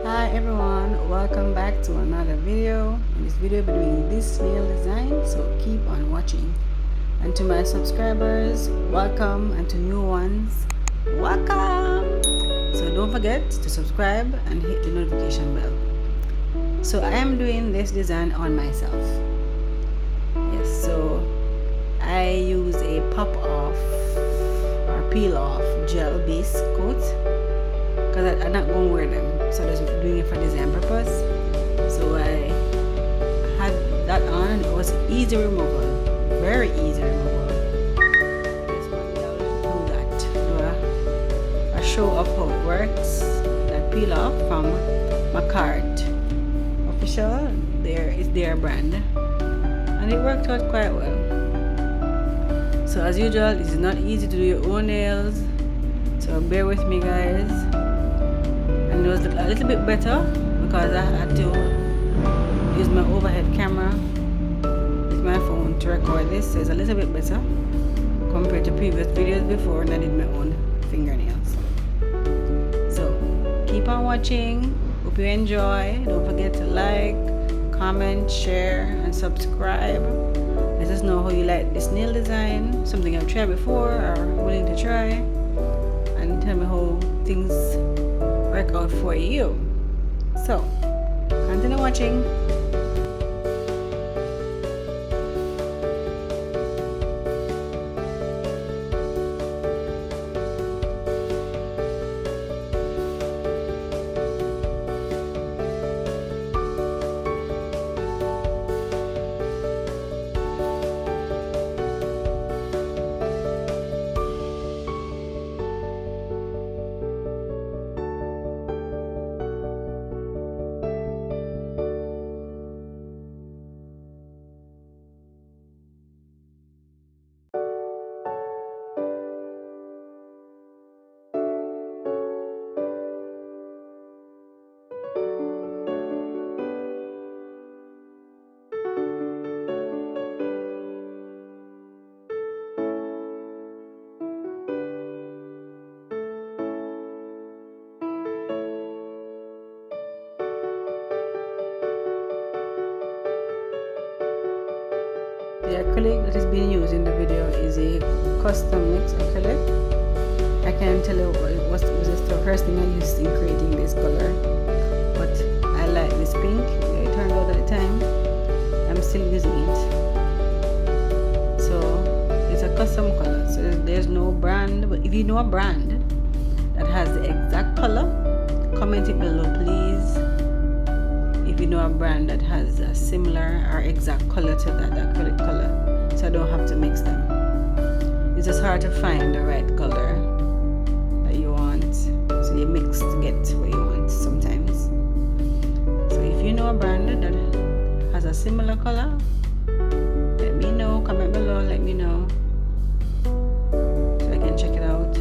Hi everyone, welcome back to another video. In this video I'll be doing this nail design, so keep on watching. And to my subscribers, welcome, and to new ones, welcome. So don't forget to subscribe and hit the notification bell. So I am doing this design on myself. Yes, so I use a pop off or peel off gel base coat because I'm not going to wear them, so I'm just doing it for design purpose. So I had that on and it was easy removal, very easy removal. Just want y'all to do that, do a show of how it works. That peel off from Macart official, there is their brand, and it worked out quite well. So as usual, it's not easy to do your own nails, so bear with me guys. And it was a little bit better because I had to use my overhead camera with my phone to record this, so it's a little bit better compared to previous videos before when I did my own fingernails. So keep on watching, hope you enjoy. Don't forget to like, comment, share and subscribe. Let us know how you like this nail design, something I've tried before or willing to try, and tell me how things work out for you. So continue watching. The acrylic that is being used in the video is a custom mix acrylic. I can't tell you was the first thing I used in creating this color, but I like this pink. It turned out at the time. I'm still using it. So it's a custom color, so there's no brand. But if you know a brand that has the exact color, comment it below please. If you know a brand that has a similar or exact color to that acrylic color, so I don't have to mix them. It's just hard to find the right color that you want, so you mix to get what you want sometimes. So if you know a brand that has a similar color, let me know, comment below, let me know so I can check it out.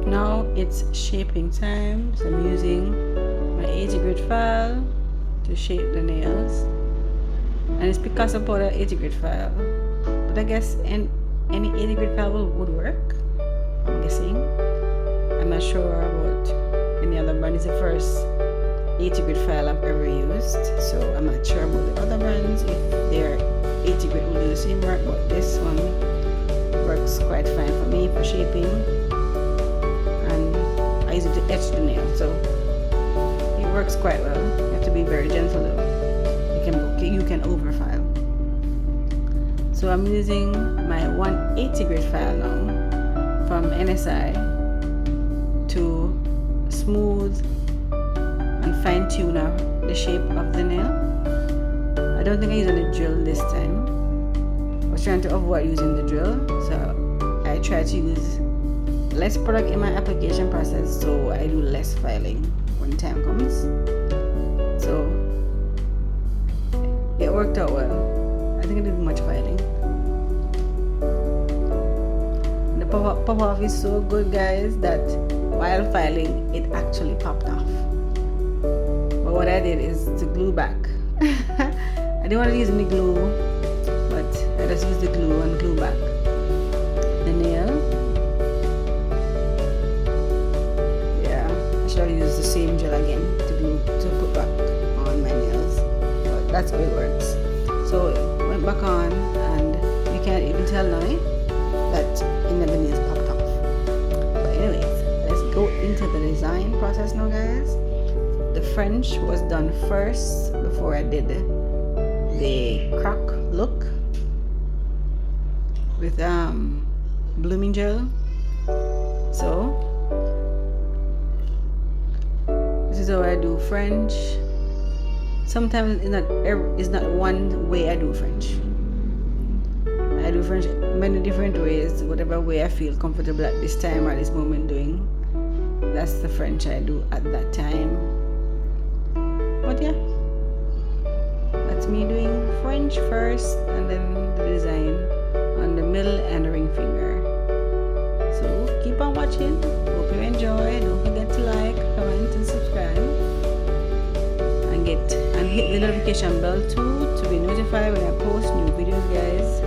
Now it's shaping time, so I'm using my 80 grit file to shape the nails, and it's Picasso powder 80 grit file, but I guess any 80 grit file would work, I'm guessing. I'm not sure about any other brand. It's the first 80 grit file I've ever used, so I'm not sure about the other brands if their 80 grit will do the same work, but this one works quite fine for me for shaping. I use it to etch the nail, so it works quite well. You have to be very gentle though. can overfile. So I'm using my 180 grit file now from NSI to smooth and fine tune the shape of the nail. I don't think I used any drill this time. I was trying to avoid using the drill, so I try to use less product in my application process, so I do less filing when time comes. So it worked out well. I think I didn't do much filing. The pop off is so good, guys, that while filing it actually popped off. But what I did is to glue back. I didn't want to use any glue, but I just used the glue and glue back the nail. Yeah, I should have used the same gel again to put back on my nails, but that's how it works. So it went back on, and you can't even tell now that any of the nails popped off. But anyways, let's go into the design process now, guys. The French was done first before I did the croc look with blooming gel. So this is how I do French. Sometimes it's not one way I do French. I do French many different ways, whatever way I feel comfortable at this time or this moment doing. That's the French I do at that time. But yeah, that's me doing French first, and then the design on the middle and the ring finger. So keep on watching. Hope you enjoy. Don't forget to like, comment, and subscribe, and hit the notification bell too to be notified when I post new videos, guys.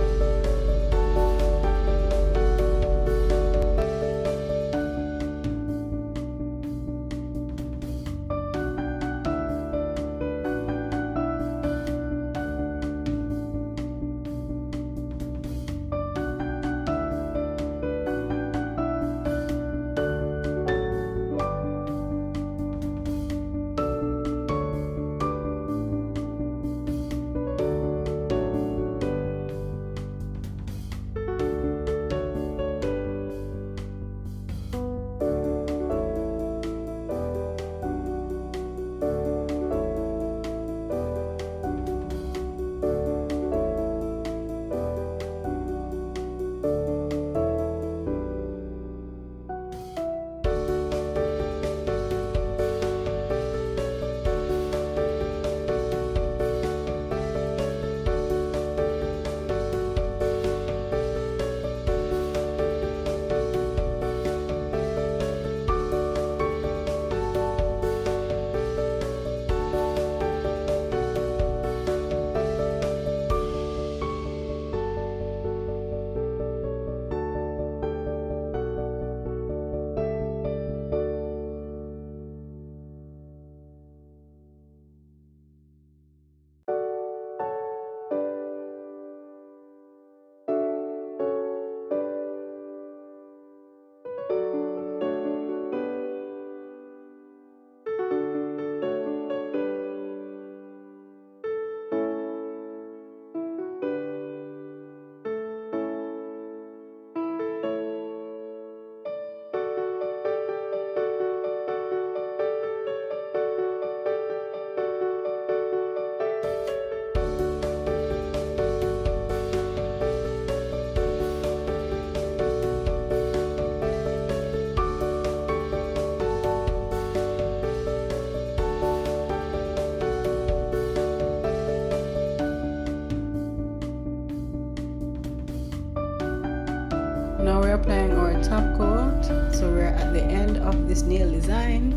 Now we're applying our top coat, so we're at the end of this nail design.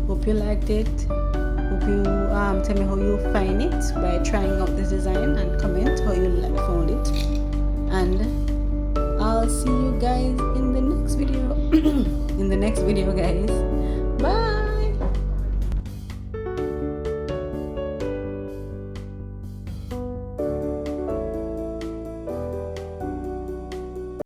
Hope you liked it. Hope you tell me how you find it by trying out this design, and comment how you found it. And I'll see you guys in the next video. In the next video, guys.